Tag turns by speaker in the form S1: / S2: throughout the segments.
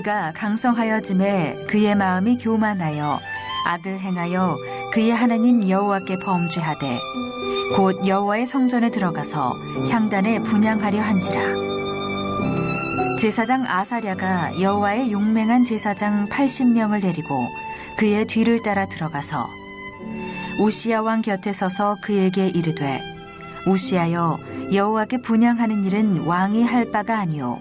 S1: 그가 강성하여짐에 그의 마음이 교만하여 악을 행하여 그의 하나님 여호와께 범죄하되 곧 여호와의 성전에 들어가서 향단에 분향하려 한지라. 제사장 아사랴가 여호와의 용맹한 제사장 80명을 데리고 그의 뒤를 따라 들어가서 우시야 왕 곁에 서서 그에게 이르되 우시야여, 여호와께 분향하는 일은 왕이 할 바가 아니오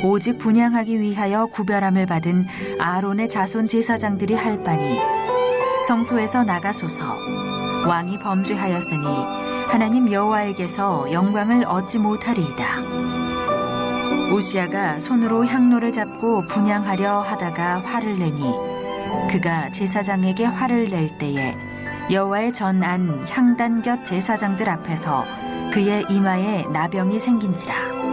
S1: 오직 분향하기 위하여 구별함을 받은 아론의 자손 제사장들이 할 바니 성소에서 나가소서. 왕이 범죄하였으니 하나님 여호와에게서 영광을 얻지 못하리이다. 우시야가 손으로 향로를 잡고 분향하려 하다가 화를 내니 그가 제사장에게 화를 낼 때에 여호와의 전안 향단 곁 제사장들 앞에서 그의 이마에 나병이 생긴지라.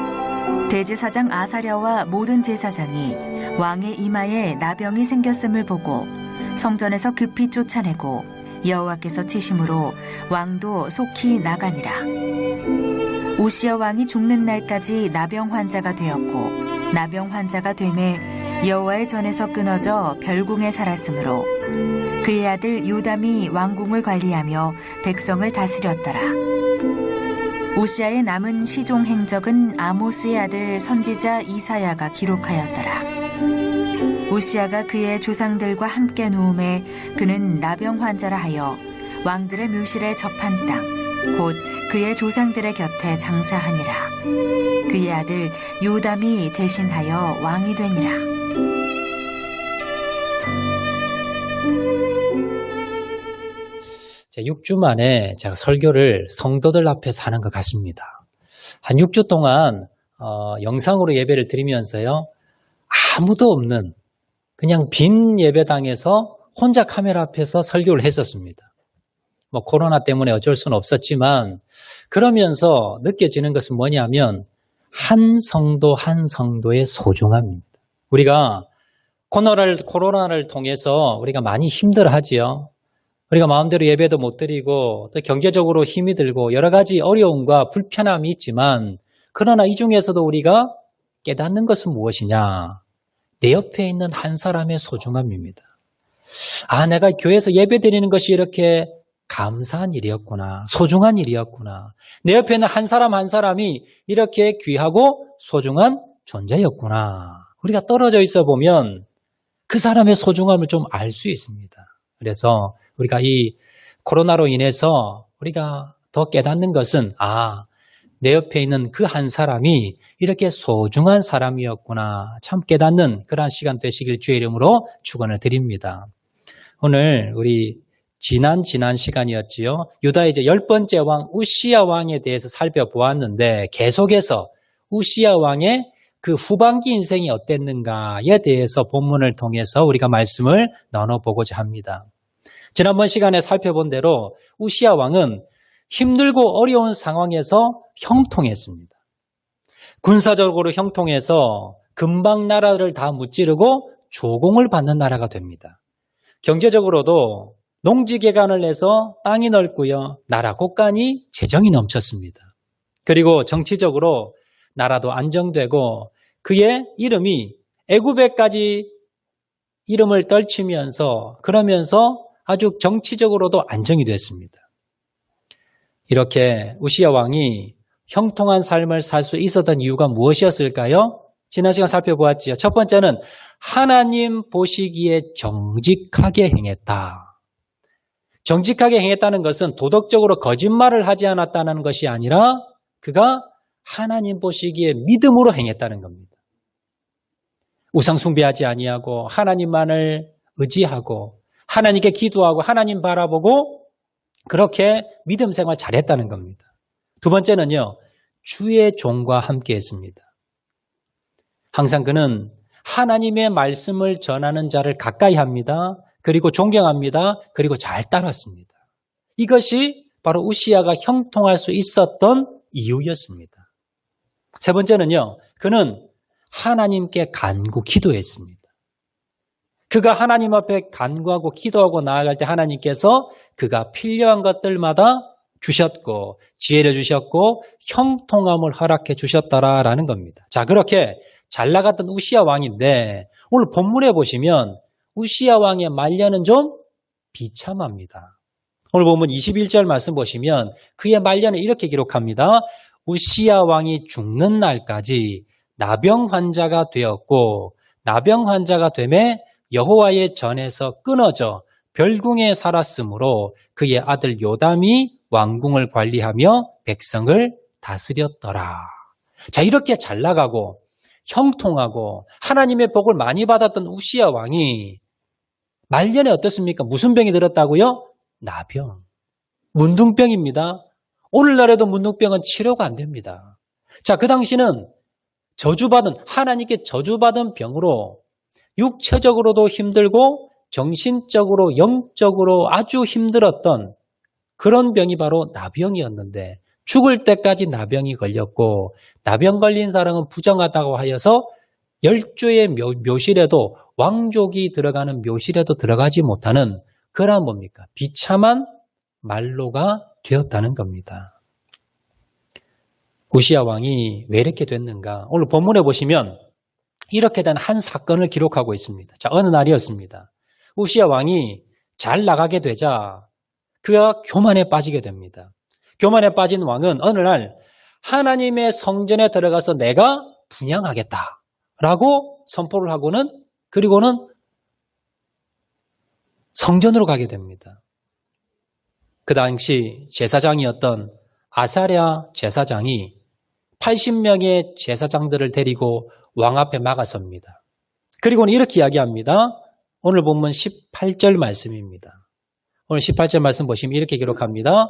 S1: 대제사장 아사랴와 모든 제사장이 왕의 이마에 나병이 생겼음을 보고 성전에서 급히 쫓아내고 여호와께서 치심으로 왕도 속히 나가니라. 우시야 왕이 죽는 날까지 나병 환자가 되었고 나병 환자가 되매 여호와의 전에서 끊어져 별궁에 살았으므로 그의 아들 요담이 왕궁을 관리하며 백성을 다스렸더라. 우시야의 남은 시종 행적은 아모스의 아들 선지자 이사야가 기록하였더라. 우시야가 그의 조상들과 함께 누움에 그는 나병 환자라 하여 왕들의 묘실에 접한 땅 곧 그의 조상들의 곁에 장사하니라. 그의 아들 요담이 대신하여 왕이 되니라.
S2: 제 6주 만에 제가 설교를 성도들 앞에서 하는 것 같습니다. 한 6주 동안 영상으로 예배를 드리면서요. 아무도 없는 그냥 빈 예배당에서 혼자 카메라 앞에서 설교를 했었습니다. 뭐 코로나 때문에 어쩔 수는 없었지만 그러면서 느껴지는 것은 뭐냐면 한 성도 한 성도의 소중함입니다. 우리가 코로나를 통해서 우리가 많이 힘들어하지요. 우리가 마음대로 예배도 못 드리고 또 경제적으로 힘이 들고 여러 가지 어려움과 불편함이 있지만 그러나 이 중에서도 우리가 깨닫는 것은 무엇이냐? 내 옆에 있는 한 사람의 소중함입니다. 아, 내가 교회에서 예배 드리는 것이 이렇게 감사한 일이었구나. 소중한 일이었구나. 내 옆에 있는 한 사람 한 사람이 이렇게 귀하고 소중한 존재였구나. 우리가 떨어져 있어 보면 그 사람의 소중함을 좀 알 수 있습니다. 그래서 우리가 이 코로나로 인해서 우리가 더 깨닫는 것은 내 옆에 있는 그 한 사람이 이렇게 소중한 사람이었구나. 참 깨닫는 그러한 시간 되시길 주의 이름으로 축원을 드립니다. 오늘 우리 지난 시간이었지요. 유다의 이제 10번째 왕 우시야 왕에 대해서 살펴보았는데 계속해서 우시야 왕의 그 후반기 인생이 어땠는가에 대해서 본문을 통해서 우리가 말씀을 나눠보고자 합니다. 지난번 시간에 살펴본 대로 우시야 왕은 힘들고 어려운 상황에서 형통했습니다. 군사적으로 형통해서 금방 나라를 다 무찌르고 조공을 받는 나라가 됩니다. 경제적으로도 농지개간을 내서 땅이 넓고요. 나라 곳간이 재정이 넘쳤습니다. 그리고 정치적으로 나라도 안정되고 그의 이름이 애굽에까지 이름을 떨치면서 그러면서 아주 정치적으로도 안정이 됐습니다. 이렇게 우시야 왕이 형통한 삶을 살 수 있었던 이유가 무엇이었을까요? 지난 시간 살펴보았지요. 첫 번째는 하나님 보시기에 정직하게 행했다. 정직하게 행했다는 것은 도덕적으로 거짓말을 하지 않았다는 것이 아니라 그가 하나님 보시기에 믿음으로 행했다는 겁니다. 우상 숭배하지 아니하고 하나님만을 의지하고 하나님께 기도하고 하나님 바라보고 그렇게 믿음 생활 잘했다는 겁니다. 두 번째는요. 주의 종과 함께 했습니다. 항상 그는 하나님의 말씀을 전하는 자를 가까이 합니다. 그리고 존경합니다. 그리고 잘 따랐습니다. 이것이 바로 우시야가 형통할 수 있었던 이유였습니다. 세 번째는요. 그는 하나님께 간구 기도했습니다. 그가 하나님 앞에 간구하고 기도하고 나아갈 때 하나님께서 그가 필요한 것들마다 주셨고 지혜를 주셨고 형통함을 허락해 주셨다라는 겁니다. 자, 그렇게 잘 나갔던 우시야 왕인데 오늘 본문에 보시면 우시야 왕의 말년은 좀 비참합니다. 오늘 보면 21절 말씀 보시면 그의 말년을 이렇게 기록합니다. 우시야 왕이 죽는 날까지 나병 환자가 되었고 나병 환자가 되매 여호와의 전에서 끊어져 별궁에 살았으므로 그의 아들 요담이 왕궁을 관리하며 백성을 다스렸더라. 자, 이렇게 잘 나가고 형통하고 하나님의 복을 많이 받았던 우시야 왕이 말년에 어떻습니까? 무슨 병이 들었다고요? 나병. 문둥병입니다. 오늘날에도 문둥병은 치료가 안 됩니다. 자, 그 당시는 하나님께 저주받은 병으로 육체적으로도 힘들고 정신적으로, 영적으로 아주 힘들었던 그런 병이 바로 나병이었는데 죽을 때까지 나병이 걸렸고 나병 걸린 사람은 부정하다고 하여서 열조의 묘실에도 왕족이 들어가는 묘실에도 들어가지 못하는 그러한 뭡니까? 비참한 말로가 되었다는 겁니다. 우시야 왕이 왜 이렇게 됐는가? 오늘 본문에 보시면 이렇게 된 한 사건을 기록하고 있습니다. 자, 어느 날이었습니다. 우시야 왕이 잘 나가게 되자 그가 교만에 빠지게 됩니다. 교만에 빠진 왕은 어느 날 하나님의 성전에 들어가서 내가 분향하겠다라고 선포를 하고는 그리고는 성전으로 가게 됩니다. 그 당시 제사장이었던 아사랴 제사장이 80명의 제사장들을 데리고 왕 앞에 막아섭니다. 그리고는 이렇게 이야기합니다. 오늘 본문 18절 말씀입니다. 오늘 18절 말씀 보시면 이렇게 기록합니다.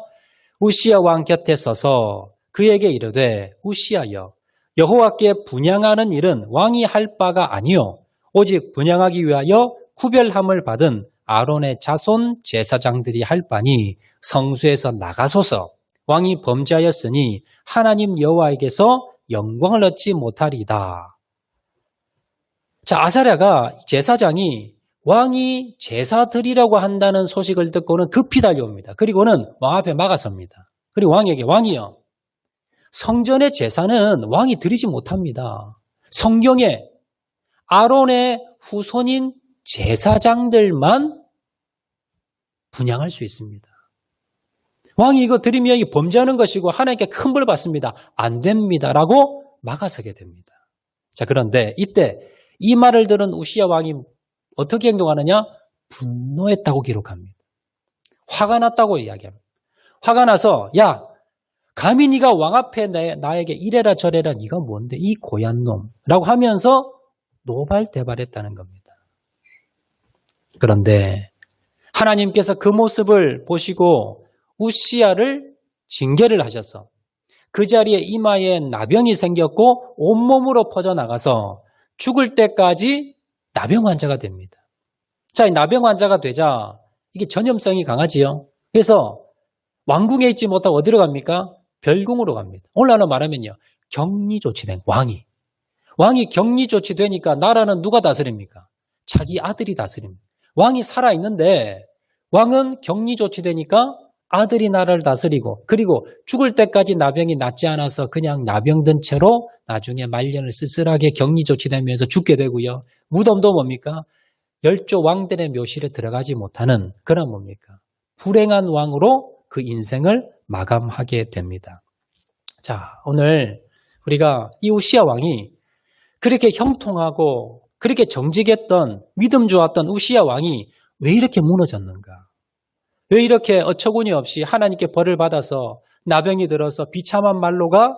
S2: 우시야 왕 곁에 서서 그에게 이르되 우시야여 여호와께 분향하는 일은 왕이 할 바가 아니요 오직 분향하기 위하여 구별함을 받은 아론의 자손 제사장들이 할 바니 성수에서 나가소서. 왕이 범죄하였으니 하나님 여호와에게서 영광을 얻지 못하리이다. 자, 아사랴가 제사장이 왕이 제사 드리려고 한다는 소식을 듣고는 급히 달려옵니다. 그리고는 왕 앞에 막아섭니다. 그리고 왕에게 왕이여 성전의 제사는 왕이 드리지 못합니다. 성경에 아론의 후손인 제사장들만 분향할 수 있습니다. 왕이 이거 드리면 이 범죄하는 것이고 하나님께 큰 벌 받습니다. 안 됩니다라고 막아서게 됩니다. 자, 그런데 이때 이 말을 들은 우시야 왕이 어떻게 행동하느냐? 분노했다고 기록합니다. 화가 났다고 이야기합니다. 화가 나서 야 감히 네가 왕 앞에 나에게 이래라 저래라 네가 뭔데 이 고얀 놈라고 하면서 노발대발했다는 겁니다. 그런데 하나님께서 그 모습을 보시고 우시야를 징계를 하셔서 그 자리에 이마에 나병이 생겼고 온몸으로 퍼져나가서 죽을 때까지 나병 환자가 됩니다. 자, 이 나병 환자가 되자 이게 전염성이 강하지요. 그래서 왕궁에 있지 못하고 어디로 갑니까? 별궁으로 갑니다. 오늘날로 말하면요. 격리 조치된 왕이 격리 조치되니까 나라는 누가 다스립니까? 자기 아들이 다스립니다. 왕이 살아있는데 왕은 격리 조치되니까 아들이 나라를 다스리고 그리고 죽을 때까지 나병이 낫지 않아서 그냥 나병든 채로 나중에 말년을 쓸쓸하게 격리 조치되면서 죽게 되고요. 무덤도 뭡니까? 열조 왕들의 묘실에 들어가지 못하는 그런 뭡니까? 불행한 왕으로 그 인생을 마감하게 됩니다. 자, 오늘 우리가 이 우시야 왕이 그렇게 형통하고 그렇게 정직했던 믿음 좋았던 우시야 왕이 왜 이렇게 무너졌는가? 왜 이렇게 어처구니 없이 하나님께 벌을 받아서 나병이 들어서 비참한 말로가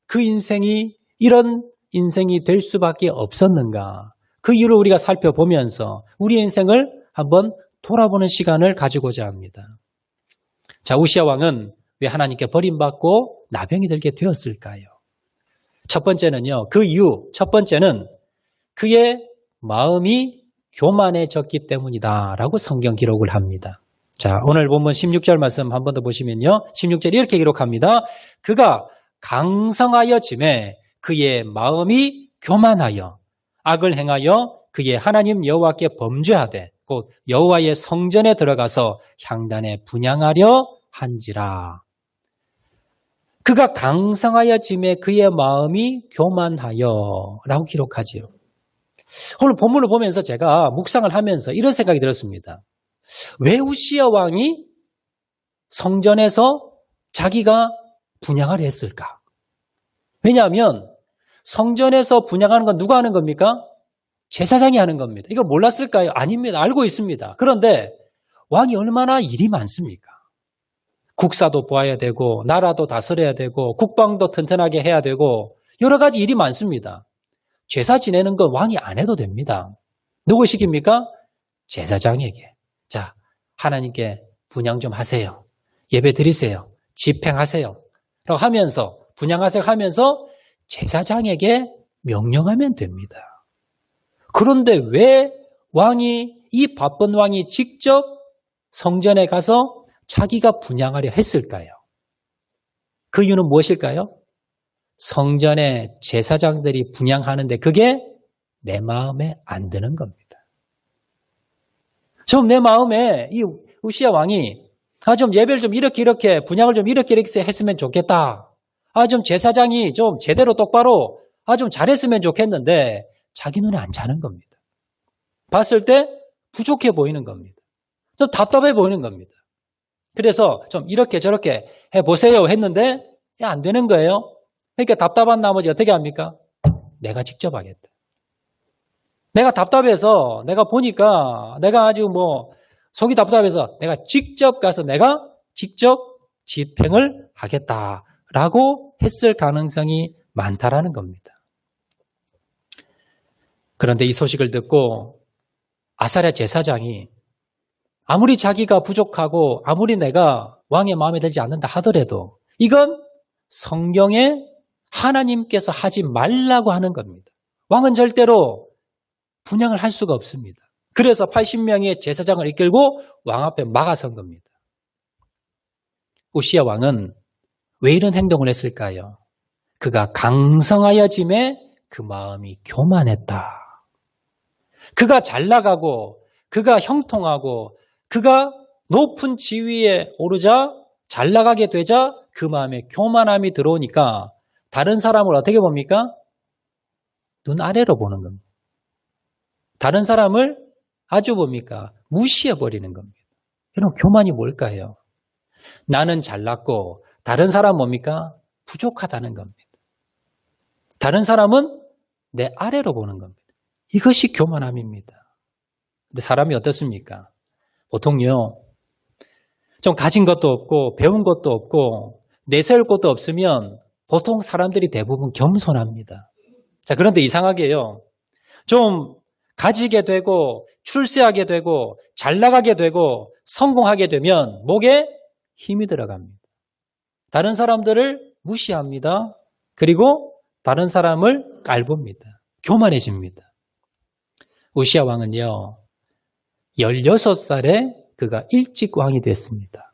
S2: 그 인생이 이런 인생이 될 수밖에 없었는가? 그 이유를 우리가 살펴보면서 우리 인생을 한번 돌아보는 시간을 가지고자 합니다. 자, 우시야 왕은 왜 하나님께 버림받고 나병이 들게 되었을까요? 첫 번째는요. 그 이유 첫 번째는 그의 마음이 교만해졌기 때문이다라고 성경 기록을 합니다. 자, 오늘 본문 16절 말씀 한 번 더 보시면요. 16절 이렇게 기록합니다. 그가 강성하여짐에 그의 마음이 교만하여 악을 행하여 그의 하나님 여호와께 범죄하되 곧 여호와의 성전에 들어가서 향단에 분향하려 한지라. 그가 강성하여짐에 그의 마음이 교만하여 라고 기록하지요. 오늘 본문을 보면서 제가 묵상을 하면서 이런 생각이 들었습니다. 왜 우시야 왕이 성전에서 자기가 분향하려 했을까? 왜냐하면 성전에서 분향하는 건 누가 하는 겁니까? 제사장이 하는 겁니다. 이걸 몰랐을까요? 아닙니다. 알고 있습니다. 그런데 왕이 얼마나 일이 많습니까? 국사도 보아야 되고 나라도 다스려야 되고 국방도 튼튼하게 해야 되고 여러 가지 일이 많습니다. 제사 지내는 건 왕이 안 해도 됩니다. 누구 시킵니까? 제사장에게. 자, 하나님께 분향 좀 하세요. 예배 드리세요. 집행하세요. 라고 하면서 분향하세요 하면서 제사장에게 명령하면 됩니다. 그런데 왜 이 바쁜 왕이 직접 성전에 가서 자기가 분향하려 했을까요? 그 이유는 무엇일까요? 성전에 제사장들이 분향하는데 그게 내 마음에 안 드는 겁니다. 좀 내 마음에 이 우시야 왕이 좀 예배를 좀 이렇게 분향을 좀 이렇게 했으면 좋겠다. 좀 제사장이 좀 제대로 똑바로 좀 잘했으면 좋겠는데 자기 눈에 안 차는 겁니다. 봤을 때 부족해 보이는 겁니다. 좀 답답해 보이는 겁니다. 그래서 좀 이렇게 저렇게 해보세요 했는데 안 되는 거예요. 그러니까 답답한 나머지 어떻게 합니까? 내가 직접 하겠다. 내가 답답해서 내가 보니까 내가 아주 속이 답답해서 내가 직접 가서 내가 직접 집행을 하겠다라고 했을 가능성이 많다라는 겁니다. 그런데 이 소식을 듣고 아사랴 제사장이 아무리 자기가 부족하고 아무리 내가 왕의 마음에 들지 않는다 하더라도 이건 성경에 하나님께서 하지 말라고 하는 겁니다. 왕은 절대로 분향을 할 수가 없습니다. 그래서 80명의 제사장을 이끌고 왕 앞에 막아선 겁니다. 우시야 왕은 왜 이런 행동을 했을까요? 그가 강성하여짐에 그 마음이 교만했다. 그가 잘 나가고 그가 형통하고 그가 높은 지위에 오르자 잘 나가게 되자 그 마음에 교만함이 들어오니까 다른 사람을 어떻게 봅니까? 눈 아래로 보는 겁니다. 다른 사람을 아주 뭡니까? 무시해버리는 겁니다. 여러분 교만이 뭘까요? 나는 잘났고 다른 사람은 뭡니까? 부족하다는 겁니다. 다른 사람은 내 아래로 보는 겁니다. 이것이 교만함입니다. 근데 사람이 어떻습니까? 보통요. 좀 가진 것도 없고 배운 것도 없고 내세울 것도 없으면 보통 사람들이 대부분 겸손합니다. 자, 그런데 이상하게요. 좀 가지게 되고 출세하게 되고 잘 나가게 되고 성공하게 되면 목에 힘이 들어갑니다. 다른 사람들을 무시합니다. 그리고 다른 사람을 깔봅니다. 교만해집니다. 우시야 왕은요. 16살에 그가 일찍 왕이 됐습니다.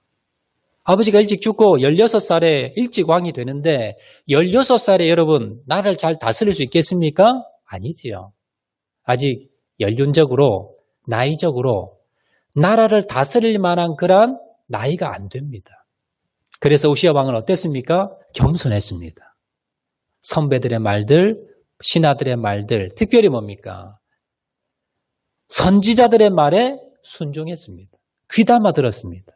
S2: 아버지가 일찍 죽고 16살에 일찍 왕이 되는데 16살에 여러분 나라를 잘 다스릴 수 있겠습니까? 아니지요. 아직 연륜적으로 나이적으로 나라를 다스릴 만한 그러한 나이가 안 됩니다. 그래서 우시야 왕은 어땠습니까? 겸손했습니다. 선배들의 말들, 신하들의 말들, 특별히 뭡니까? 선지자들의 말에 순종했습니다. 귀담아 들었습니다.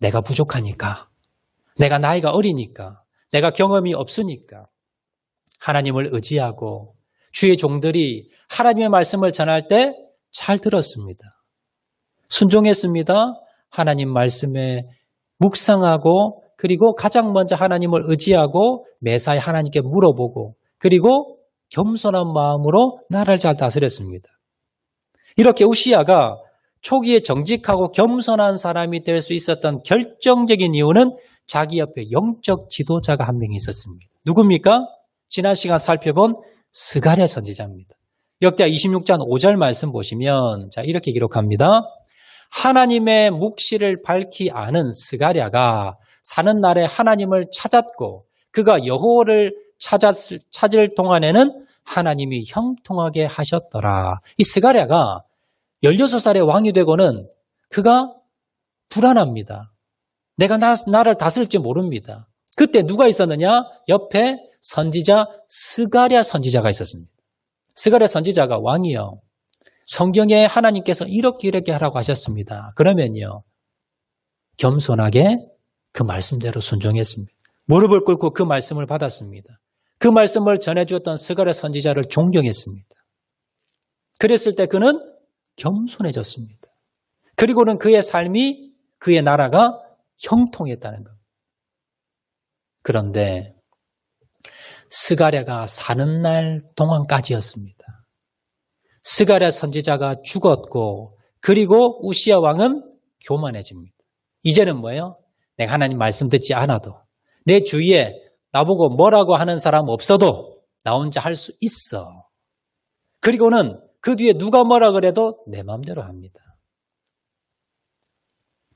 S2: 내가 부족하니까, 내가 나이가 어리니까, 내가 경험이 없으니까 하나님을 의지하고 주의 종들이 하나님의 말씀을 전할 때 잘 들었습니다. 순종했습니다. 하나님 말씀에 묵상하고 그리고 가장 먼저 하나님을 의지하고 매사에 하나님께 물어보고 그리고 겸손한 마음으로 나라를 잘 다스렸습니다. 이렇게 우시야가 초기에 정직하고 겸손한 사람이 될 수 있었던 결정적인 이유는 자기 옆에 영적 지도자가 한 명이 있었습니다. 누굽니까? 지난 시간 살펴본 스가랴 선지자입니다. 역대하 26장 5절 말씀 보시면 이렇게 기록합니다. 하나님의 묵시를 밝히 아는 스가랴가 사는 날에 하나님을 찾았고 그가 여호와를 찾을 동안에는 하나님이 형통하게 하셨더라. 이 스가랴가 16살에 왕이 되고는 그가 불안합니다. 내가 나를 다스릴지 모릅니다. 그때 누가 있었느냐? 옆에 선지자 스가랴 선지자가 있었습니다. 스가랴 선지자가 왕이요. 성경에 하나님께서 이렇게 하라고 하셨습니다. 그러면요. 겸손하게 그 말씀대로 순종했습니다. 무릎을 꿇고 그 말씀을 받았습니다. 그 말씀을 전해주었던 스가랴 선지자를 존경했습니다. 그랬을 때 그는 겸손해졌습니다. 그리고는 그의 삶이, 그의 나라가 형통했다는 것. 그런데 스가랴가 사는 날 동안까지였습니다. 스가랴 선지자가 죽었고 그리고 우시야 왕은 교만해집니다. 이제는 뭐예요? 내가 하나님 말씀 듣지 않아도 내 주위에 나보고 뭐라고 하는 사람 없어도 나 혼자 할 수 있어. 그리고는 그 뒤에 누가 뭐라 그래도 내 마음대로 합니다.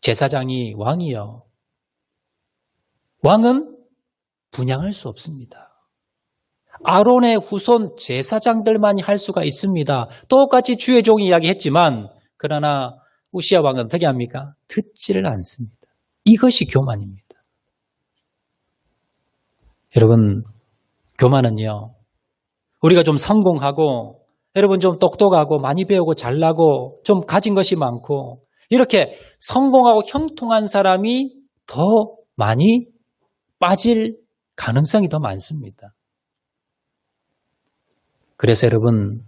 S2: 제사장이 왕이요. 왕은 분양할 수 없습니다. 아론의 후손 제사장들만이 할 수가 있습니다. 똑같이 주의 종이 이야기했지만 그러나 우시야 왕은 어떻게 합니까? 듣지를 않습니다. 이것이 교만입니다. 여러분, 교만은요. 우리가 좀 성공하고 여러분 좀 똑똑하고 많이 배우고 잘나고 좀 가진 것이 많고 이렇게 성공하고 형통한 사람이 더 많이 빠질 가능성이 더 많습니다. 그래서 여러분,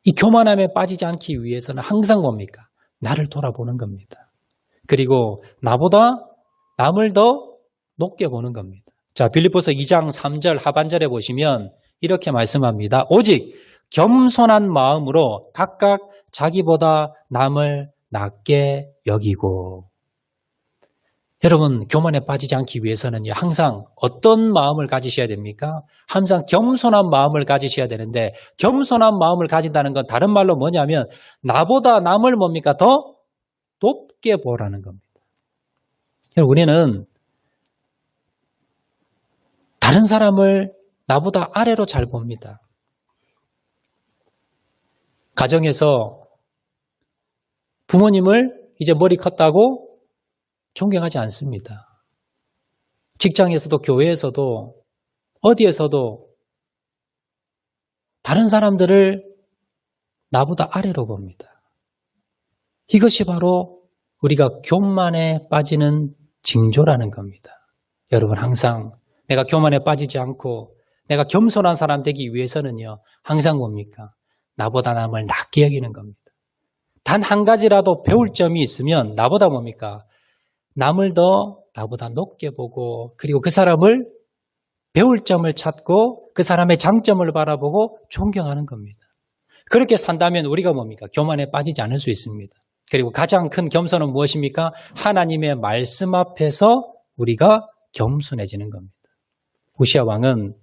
S2: 이 교만함에 빠지지 않기 위해서는 항상 뭡니까? 나를 돌아보는 겁니다. 그리고 나보다 남을 더 높게 보는 겁니다. 자, 빌립보서 2장 3절 하반절에 보시면 이렇게 말씀합니다. 오직 겸손한 마음으로 각각 자기보다 남을 낮게 여기고. 여러분, 교만에 빠지지 않기 위해서는요, 항상 어떤 마음을 가지셔야 됩니까? 항상 겸손한 마음을 가지셔야 되는데, 겸손한 마음을 가진다는 건 다른 말로 뭐냐면, 나보다 남을 뭡니까? 더 높게 보라는 겁니다. 우리는 다른 사람을 나보다 아래로 잘 봅니다. 가정에서 부모님을 이제 머리 컸다고 존경하지 않습니다. 직장에서도 교회에서도 어디에서도 다른 사람들을 나보다 아래로 봅니다. 이것이 바로 우리가 교만에 빠지는 징조라는 겁니다. 여러분 항상 내가 교만에 빠지지 않고 내가 겸손한 사람 되기 위해서는요. 항상 뭡니까? 나보다 남을 낮게 여기는 겁니다. 단 한 가지라도 배울 점이 있으면 나보다 뭡니까? 남을 더 나보다 높게 보고 그리고 그 사람을 배울 점을 찾고 그 사람의 장점을 바라보고 존경하는 겁니다. 그렇게 산다면 우리가 뭡니까? 교만에 빠지지 않을 수 있습니다. 그리고 가장 큰 겸손은 무엇입니까? 하나님의 말씀 앞에서 우리가 겸손해지는 겁니다. 우시야 왕은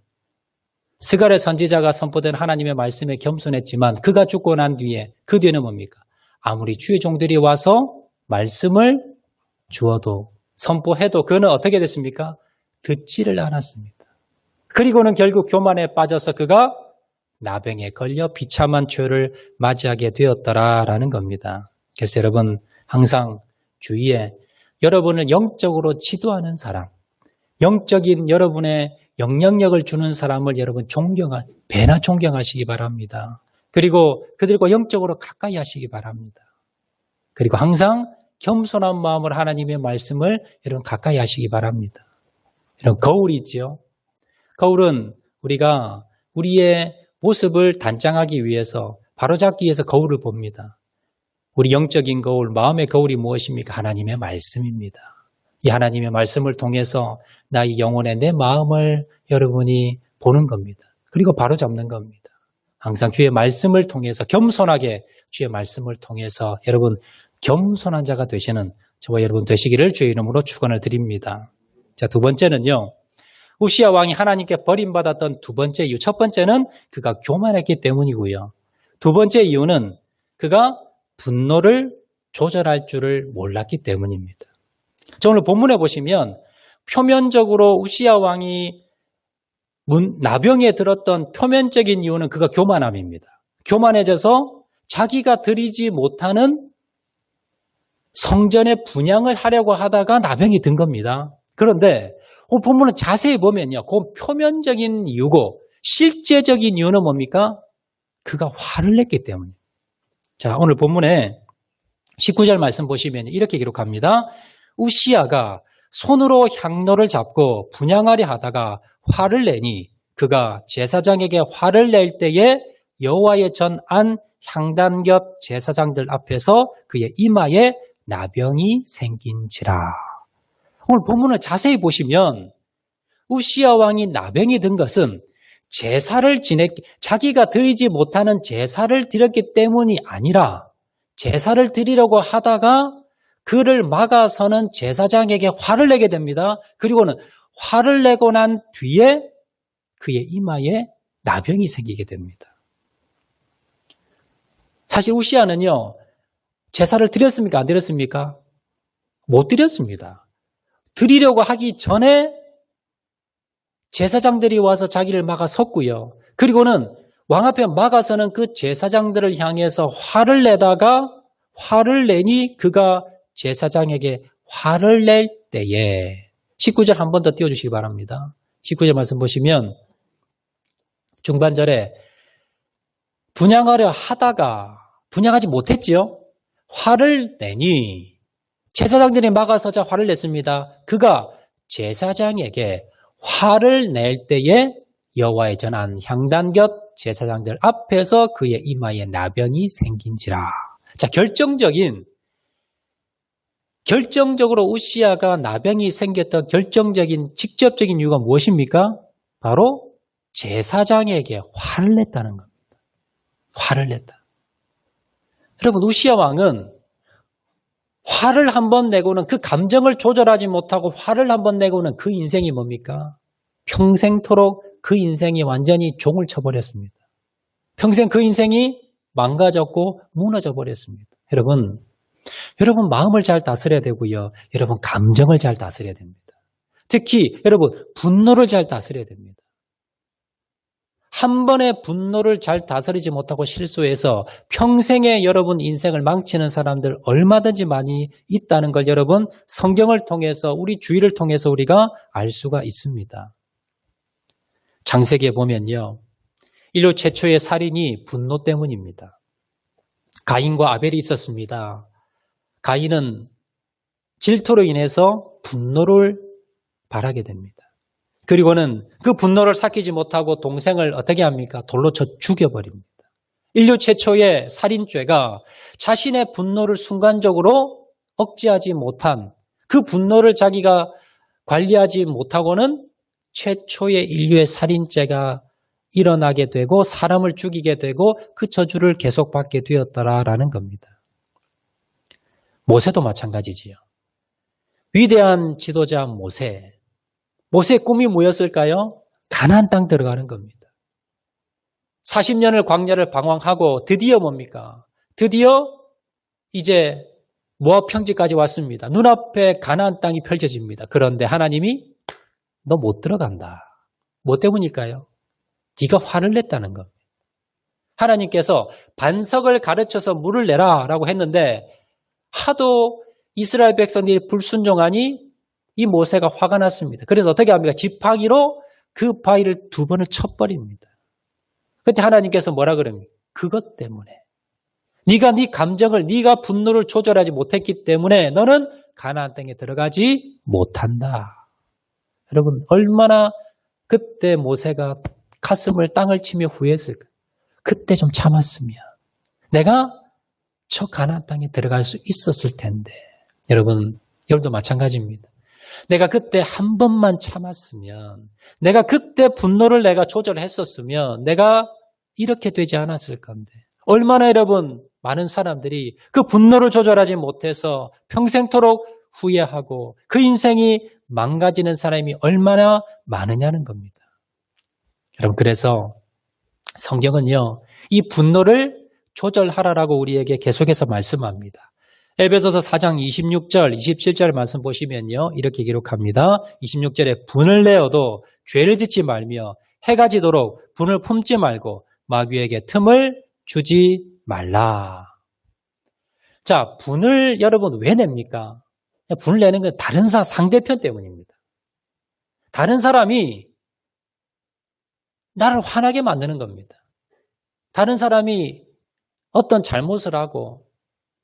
S2: 스가랴 선지자가 선포된 하나님의 말씀에 겸손했지만 그가 죽고 난 뒤에 그 뒤에는 뭡니까? 아무리 주의 종들이 와서 말씀을 주어도 선포해도 그는 어떻게 됐습니까? 듣지를 않았습니다. 그리고는 결국 교만에 빠져서 그가 나병에 걸려 비참한 죄를 맞이하게 되었더라라는 겁니다. 그래서 여러분 항상 주위에 여러분을 영적으로 지도하는 사람, 영적인 여러분의 영향력을 주는 사람을 여러분 배나 존경하시기 바랍니다. 그리고 그들과 영적으로 가까이 하시기 바랍니다. 그리고 항상 겸손한 마음으로 하나님의 말씀을 여러분 가까이 하시기 바랍니다. 여러분 거울이 있죠. 거울은 우리가 우리의 모습을 단장하기 위해서 바로잡기 위해서 거울을 봅니다. 우리 영적인 거울, 마음의 거울이 무엇입니까? 하나님의 말씀입니다. 이 하나님의 말씀을 통해서 나의 영혼의 내 마음을 여러분이 보는 겁니다. 그리고 바로잡는 겁니다. 항상 주의 말씀을 통해서 겸손하게 주의 말씀을 통해서 여러분 겸손한 자가 되시는 저와 여러분 되시기를 주의 이름으로 축원을 드립니다. 자, 두 번째는요. 우시야 왕이 하나님께 버림받았던 두 번째 이유. 첫 번째는 그가 교만했기 때문이고요. 두 번째 이유는 그가 분노를 조절할 줄을 몰랐기 때문입니다. 자, 오늘 본문에 보시면 표면적으로 우시야 왕이 나병에 들었던 표면적인 이유는 그가 교만함입니다. 교만해져서 자기가 드리지 못하는 성전의 분향을 하려고 하다가 나병이 든 겁니다. 그런데 본문은 자세히 보면요. 그 표면적인 이유고 실제적인 이유는 뭡니까? 그가 화를 냈기 때문에. 자, 오늘 본문에 19절 말씀 보시면 이렇게 기록합니다. 우시야가 손으로 향로를 잡고 분향하려 하다가 화를 내니 그가 제사장에게 화를 낼 때에 여호와의 전안 향단 곁 제사장들 앞에서 그의 이마에 나병이 생긴지라. 오늘 본문을 자세히 보시면 우시야 왕이 나병이 든 것은 자기가 드리지 못하는 제사를 드렸기 때문이 아니라 제사를 드리려고 하다가 그를 막아서는 제사장에게 화를 내게 됩니다. 그리고는 화를 내고 난 뒤에 그의 이마에 나병이 생기게 됩니다. 사실 우시야는요, 제사를 드렸습니까? 안 드렸습니까? 못 드렸습니다. 드리려고 하기 전에 제사장들이 와서 자기를 막아 섰고요. 그리고는 왕 앞에 막아서는 그 제사장들을 향해서 화를 내다가 화를 내니 그가 제사장에게 화를 낼 때에 19절 한 번 더 띄워주시기 바랍니다. 19절 말씀 보시면 중반절에 분향하려 하다가 분향하지 못했지요. 화를 내니 제사장들이 막아서자 화를 냈습니다. 그가 제사장에게 화를 낼 때에 여호와의 전한 향단 곁 제사장들 앞에서 그의 이마에 나병이 생긴지라. 자, 결정적으로 우시야가 나병이 생겼던 결정적인 직접적인 이유가 무엇입니까? 바로 제사장에게 화를 냈다는 겁니다. 화를 냈다. 여러분, 우시야 왕은 화를 한번 내고는 그 감정을 조절하지 못하고 화를 한번 내고는 그 인생이 뭡니까? 평생토록 그 인생이 완전히 종을 쳐버렸습니다. 평생 그 인생이 망가졌고 무너져 버렸습니다. 여러분 마음을 잘 다스려야 되고요. 여러분 감정을 잘 다스려야 됩니다. 특히 여러분 분노를 잘 다스려야 됩니다. 한 번의 분노를 잘 다스리지 못하고 실수해서 평생에 여러분 인생을 망치는 사람들 얼마든지 많이 있다는 걸 여러분 성경을 통해서 우리 주의를 통해서 우리가 알 수가 있습니다. 창세기에 보면요. 인류 최초의 살인이 분노 때문입니다. 가인과 아벨이 있었습니다. 가인은 질투로 인해서 분노를 발하게 됩니다. 그리고는 그 분노를 삭히지 못하고 동생을 어떻게 합니까? 돌로 쳐 죽여버립니다. 인류 최초의 살인죄가 자신의 분노를 순간적으로 억제하지 못한 그 분노를 자기가 관리하지 못하고는 최초의 인류의 살인죄가 일어나게 되고 사람을 죽이게 되고 그 저주를 계속 받게 되었더라라는 겁니다. 모세도 마찬가지지요. 위대한 지도자 모세의 꿈이 뭐였을까요? 가나안 땅 들어가는 겁니다. 40년을 광야를 방황하고 드디어 뭡니까? 드디어 이제 모압 평지까지 왔습니다. 눈앞에 가나안 땅이 펼쳐집니다. 그런데 하나님이 너 못 들어간다. 뭐 때문일까요? 네가 화를 냈다는 겁니다. 하나님께서 반석을 가르쳐서 물을 내라라고 했는데 하도 이스라엘 백성들이 불순종하니 이 모세가 화가 났습니다. 그래서 어떻게 합니까? 지팡이로 그 바위를 2번을 쳐버립니다. 그때 하나님께서 뭐라 그럽니까? 그것 때문에. 네가 네 감정을, 네가 분노를 조절하지 못했기 때문에 너는 가나안 땅에 들어가지 못한다. 여러분 얼마나 그때 모세가 가슴을 땅을 치며 후회했을까? 그때 좀 참았으면 내가 저 가나안 땅에 들어갈 수 있었을 텐데. 여러분도 마찬가지입니다. 내가 그때 한 번만 참았으면, 내가 그때 분노를 내가 조절했었으면 내가 이렇게 되지 않았을 건데. 얼마나 여러분 많은 사람들이 그 분노를 조절하지 못해서 평생토록 후회하고 그 인생이 망가지는 사람이 얼마나 많으냐는 겁니다. 여러분 그래서 성경은요, 이 분노를 조절하라라고 우리에게 계속해서 말씀합니다. 에베소서 4장 26절, 27절 말씀 보시면요, 이렇게 기록합니다. 26절에 분을 내어도 죄를 짓지 말며 해가 지도록 분을 품지 말고 마귀에게 틈을 주지 말라. 자, 분을 여러분 왜 냅니까? 분을 내는 건 다른 상대편 때문입니다. 다른 사람이 나를 화나게 만드는 겁니다. 다른 사람이 어떤 잘못을 하고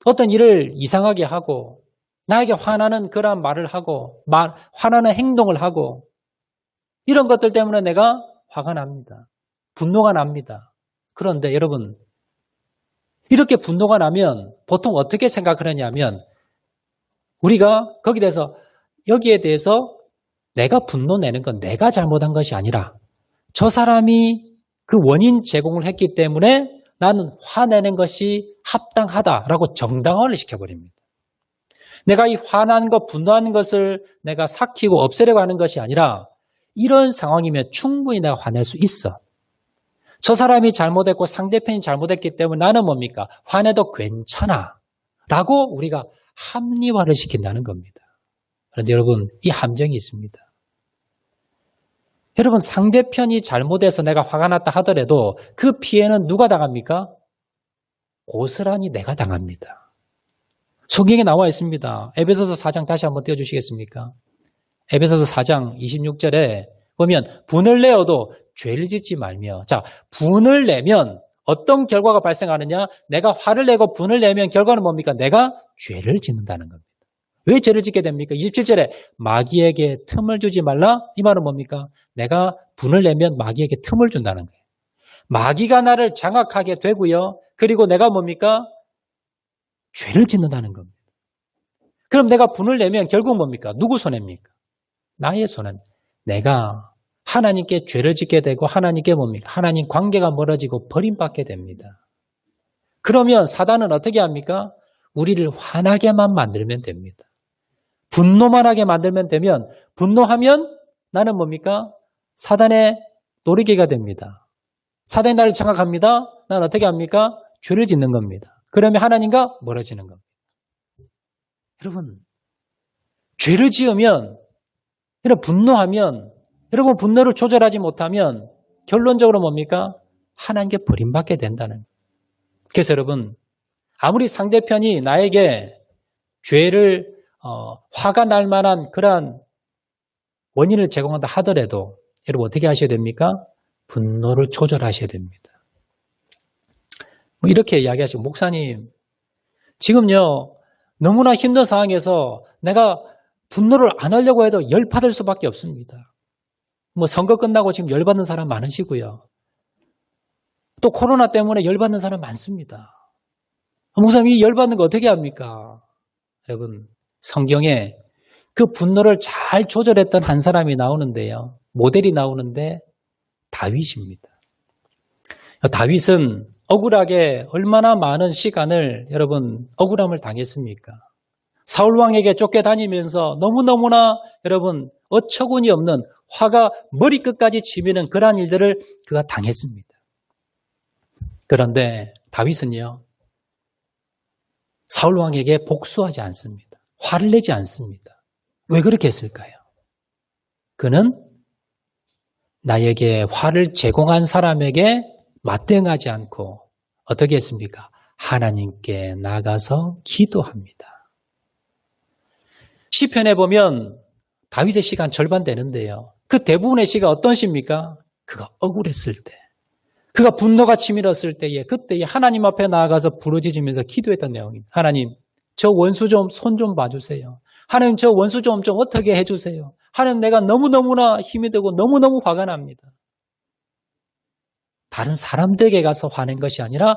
S2: 어떤 일을 이상하게 하고 나에게 화나는 그런 말을 하고 화나는 행동을 하고 이런 것들 때문에 내가 화가 납니다. 분노가 납니다. 그런데 여러분 이렇게 분노가 나면 보통 어떻게 생각을 하냐면 우리가 거기에 대해서 내가 분노 내는 건 내가 잘못한 것이 아니라 저 사람이 그 원인 제공을 했기 때문에 나는 화내는 것이 합당하다라고 정당화를 시켜버립니다. 내가 이 화난 것, 분노하는 것을 내가 삭히고 없애려고 하는 것이 아니라 이런 상황이면 충분히 내가 화낼 수 있어. 저 사람이 잘못했고 상대편이 잘못했기 때문에 나는 뭡니까? 화내도 괜찮아. 라고 우리가 합리화를 시킨다는 겁니다. 그런데 여러분, 이 함정이 있습니다. 여러분, 상대편이 잘못해서 내가 화가 났다 하더라도 그 피해는 누가 당합니까? 고스란히 내가 당합니다. 성경에 나와 있습니다. 에베소서 4장 다시 한번 띄워주시겠습니까? 에베소서 4장 26절에 보면 분을 내어도 죄를 짓지 말며. 자, 분을 내면 어떤 결과가 발생하느냐? 내가 화를 내고 분을 내면 결과는 뭡니까? 내가 죄를 짓는다는 겁니다. 왜 죄를 짓게 됩니까? 27절에 마귀에게 틈을 주지 말라? 이 말은 뭡니까? 내가 분을 내면 마귀에게 틈을 준다는 거예요. 마귀가 나를 장악하게 되고요. 그리고 내가 뭡니까? 죄를 짓는다는 겁니다. 그럼 내가 분을 내면 결국 뭡니까? 누구 손해입니까? 나의 손은 내가 하나님께 죄를 짓게 되고 하나님께 뭡니까? 하나님 관계가 멀어지고 버림받게 됩니다. 그러면 사단은 어떻게 합니까? 우리를 화나게만 만들면 됩니다. 분노만 하게 만들면 되면 분노하면 나는 뭡니까? 사단의 노리개가 됩니다. 사단이 나를 장악합니다. 나는 어떻게 합니까? 죄를 짓는 겁니다. 그러면 하나님과 멀어지는 겁니다. 여러분, 죄를 지으면, 여러분 분노하면, 여러분 분노를 조절하지 못하면 결론적으로 뭡니까? 하나님께 버림받게 된다는 거예요. 그래서 여러분, 아무리 상대편이 나에게 죄를 화가 날 만한 그러한 원인을 제공한다 하더라도 여러분 어떻게 하셔야 됩니까? 분노를 조절하셔야 됩니다. 이렇게 이야기하시고 목사님 지금요 너무나 힘든 상황에서 내가 분노를 안 하려고 해도 열받을 수밖에 없습니다. 선거 끝나고 지금 열받는 사람 많으시고요. 또 코로나 때문에 열받는 사람 많습니다. 목사님 이 열받는 거 어떻게 합니까? 여러분 성경에 그 분노를 잘 조절했던 한 사람이 나오는데요. 모델이 나오는데 다윗입니다. 다윗은 억울하게 얼마나 많은 시간을 여러분 억울함을 당했습니까? 사울왕에게 쫓겨다니면서 너무너무나 여러분 어처구니 없는 화가 머리끝까지 치미는 그러한 일들을 그가 당했습니다. 그런데 다윗은요. 사울왕에게 복수하지 않습니다. 화를 내지 않습니다. 왜 그렇게 했을까요? 그는 나에게 화를 제공한 사람에게 맞대응하지 않고 어떻게 했습니까? 하나님께 나가서 기도합니다. 시편에 보면 다윗의 시간 절반 되는데요. 그 대부분의 시가 어떤 시입니까? 그가 억울했을 때, 그가 분노가 치밀었을 때에 그때에 하나님 앞에 나아가서 부르짖으면서 기도했던 내용입니다. 하나님, 저 원수 좀 손 좀 봐주세요. 하나님, 저 원수 좀 어떻게 해주세요. 하나님, 내가 너무너무나 힘이 들고 너무너무 화가 납니다. 다른 사람들에게 가서 화낸 것이 아니라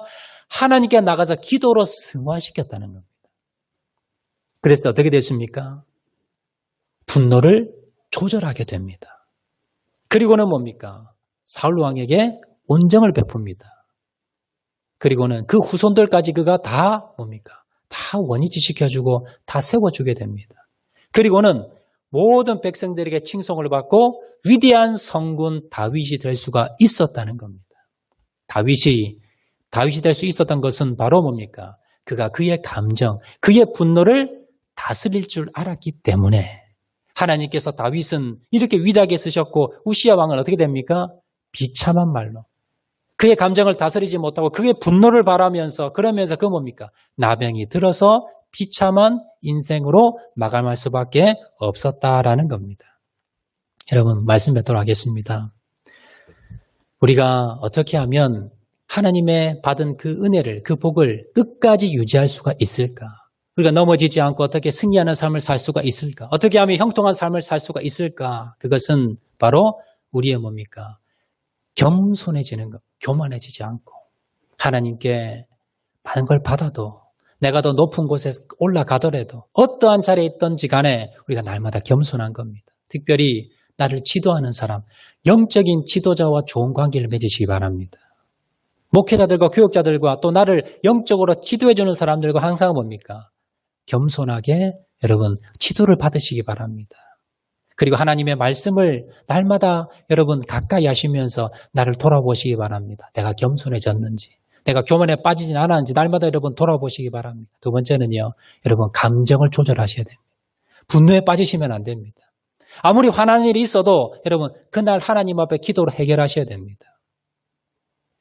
S2: 하나님께 나가서 기도로 승화시켰다는 겁니다. 그래서 어떻게 됐습니까? 분노를 조절하게 됩니다. 그리고는 뭡니까? 사울 왕에게 온정을 베풉니다. 그리고는 그 후손들까지 그가 다 뭡니까? 다 원위치 시켜주고 다 세워주게 됩니다. 그리고는 모든 백성들에게 칭송을 받고 위대한 성군 다윗이 될 수가 있었다는 겁니다. 다윗이 될 수 있었던 것은 바로 뭡니까? 그가 그의 감정, 그의 분노를 다스릴 줄 알았기 때문에 하나님께서 다윗은 이렇게 위대하게 쓰셨고 우시야 왕은 어떻게 됩니까? 비참한 말로 그의 감정을 다스리지 못하고 그의 분노를 바라면서 그러면서 그 뭡니까? 나병이 들어서 비참한 인생으로 마감할 수밖에 없었다라는 겁니다. 여러분 말씀 뵙도록 하겠습니다. 우리가 어떻게 하면 하나님의 받은 그 은혜를, 그 복을 끝까지 유지할 수가 있을까? 우리가 넘어지지 않고 어떻게 승리하는 삶을 살 수가 있을까? 어떻게 하면 형통한 삶을 살 수가 있을까? 그것은 바로 우리의 뭡니까? 겸손해지는 것, 교만해지지 않고 하나님께 많은 걸 받아도 내가 더 높은 곳에 올라가더라도 어떠한 자리에 있든지 간에 우리가 날마다 겸손한 겁니다. 특별히 나를 지도하는 사람, 영적인 지도자와 좋은 관계를 맺으시기 바랍니다. 목회자들과 교육자들과 또 나를 영적으로 지도해주는 사람들과 항상 뭡니까? 겸손하게 여러분 지도를 받으시기 바랍니다. 그리고 하나님의 말씀을 날마다 여러분 가까이 하시면서 나를 돌아보시기 바랍니다. 내가 겸손해졌는지, 내가 교만에 빠지진 않았는지 날마다 여러분 돌아보시기 바랍니다. 두 번째는요, 여러분 감정을 조절하셔야 됩니다. 분노에 빠지시면 안 됩니다. 아무리 화나는 일이 있어도 여러분 그날 하나님 앞에 기도로 해결하셔야 됩니다.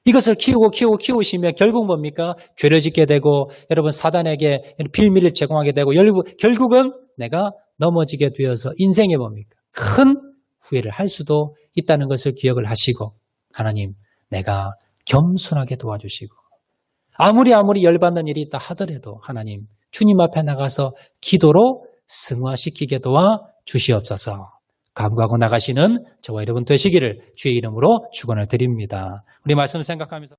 S2: 이것을 키우시면 결국 뭡니까? 죄를 짓게 되고 여러분 사단에게 빌미를 제공하게 되고 결국은 내가 넘어지게 되어서 인생에 뭡니까? 큰 후회를 할 수도 있다는 것을 기억을 하시고 하나님 내가 겸손하게 도와주시고 아무리 열받는 일이 있다 하더라도 하나님 주님 앞에 나가서 기도로 승화시키게 도와주시옵소서. 간구하고 나가시는 저와 여러분 되시기를 주의 이름으로 축원을 드립니다. 우리 말씀 생각하면서